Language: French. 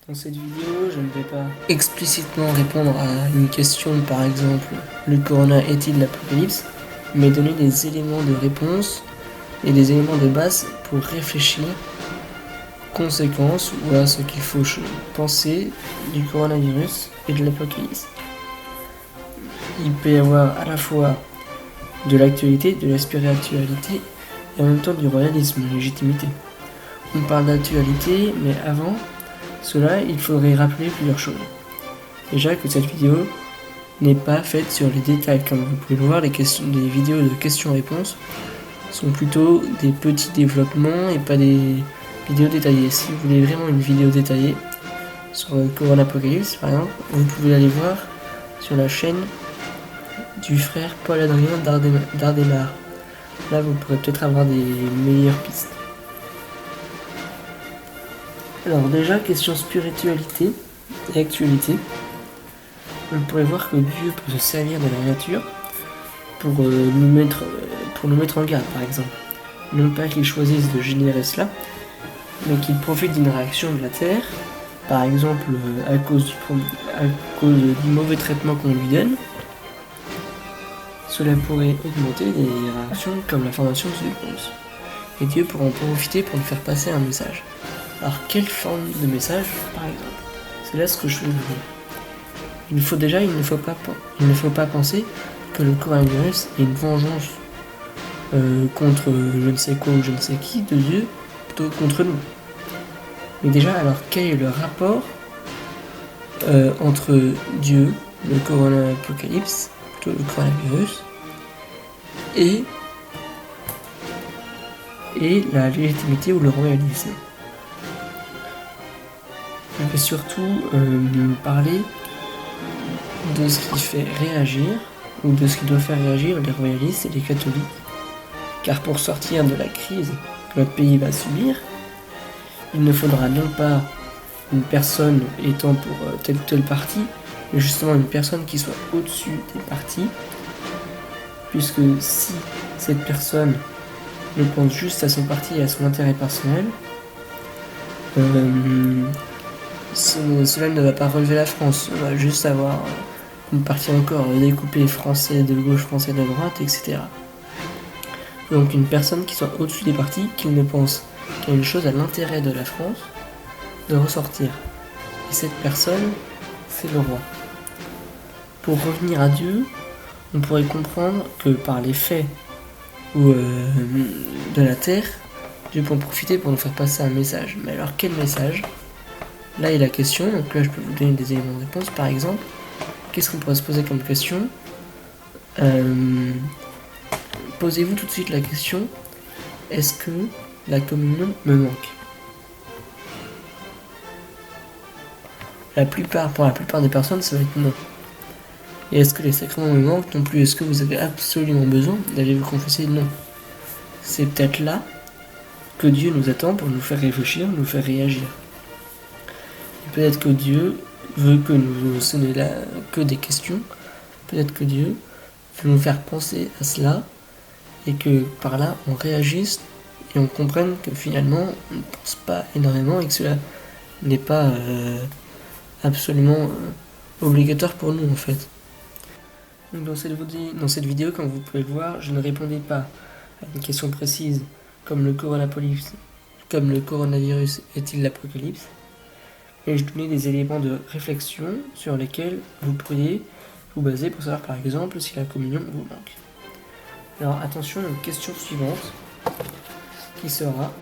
Dans cette vidéo, je ne vais pas explicitement répondre à une question, par exemple, le corona est-il l'apocalypse, mais donner des éléments de réponse et des éléments de base pour réfléchir conséquences ou à ce qu'il faut penser du coronavirus et de l'apocalypse. Il peut y avoir à la fois de l'actualité, de la spiritualité et en même temps du royalisme, de légitimité. On parle d'actualité, mais avant cela, il faudrait rappeler plusieurs choses. Déjà que cette vidéo n'est pas faite sur les détails. Comme vous pouvez le voir, les vidéos de questions-réponses sont plutôt des petits développements et pas des vidéos détaillées. Si vous voulez vraiment une vidéo détaillée sur le coronapocalypse, par exemple, vous pouvez aller voir sur la chaîne du frère Paul-Adrien Dardemar. Là, vous pourrez peut-être avoir des meilleures pistes. Alors déjà, question spiritualité et actualité. On pourrait voir que Dieu peut se servir de la nature pour nous mettre en garde, par exemple. Non pas qu'il choisisse de générer cela, mais qu'il profite d'une réaction de la Terre, par exemple à cause du mauvais traitement qu'on lui donne. Cela pourrait augmenter des réactions comme la formation de virus. Et Dieu pourra en profiter pour nous faire passer un message. Alors quelle forme de message, par exemple? C'est là ce que je veux vous dire. Il ne faut pas penser que le coronavirus est une vengeance contre je ne sais quoi ou je ne sais qui de Dieu, plutôt contre nous. Mais déjà, alors quel est le rapport entre Dieu, le coronapocalypse, plutôt le coronavirus, et la légitimité ou le royalisme? On peut surtout parler de ce qui fait réagir, ou de ce qui doit faire réagir les royalistes et les catholiques. Car pour sortir de la crise que notre pays va subir, il ne faudra non pas une personne étant pour tel ou tel parti, mais justement une personne qui soit au-dessus des partis, puisque si cette personne ne pense juste à son parti et à son intérêt personnel, cela ne va pas relever la France. On va juste avoir une partie encore découpée français de gauche, français de droite, etc. Donc une personne qui soit au-dessus des partis, qui ne pense qu'à une chose, à l'intérêt de la France, de ressortir. Et cette personne, c'est le roi. Pour revenir à Dieu, on pourrait comprendre que par les faits ou de la terre, Dieu peut en profiter pour nous faire passer un message. Mais alors quel message? Là est la question, donc là je peux vous donner des éléments de réponse. Par exemple, qu'est-ce qu'on pourrait se poser comme question? Posez-vous tout de suite la question, est-ce que la communion me manque? Pour la plupart des personnes, ça va être non. Et est-ce que les sacrements me manquent non plus? Est-ce que vous avez absolument besoin d'aller vous confesser? Non. C'est peut-être là que Dieu nous attend pour nous faire réfléchir, nous faire réagir. Et peut-être que Dieu veut que nous sonnions là que des questions. Peut-être que Dieu veut nous faire penser à cela et que par là on réagisse et on comprenne que finalement on ne pense pas énormément et que cela n'est pas absolument obligatoire pour nous en fait. Donc dans cette vidéo, comme vous pouvez le voir, je ne répondais pas à une question précise comme le coronavirus est-il l'apocalypse, et je donnais des éléments de réflexion sur lesquels vous pourriez vous baser pour savoir par exemple si la communion vous manque. Alors attention, une question suivante qui sera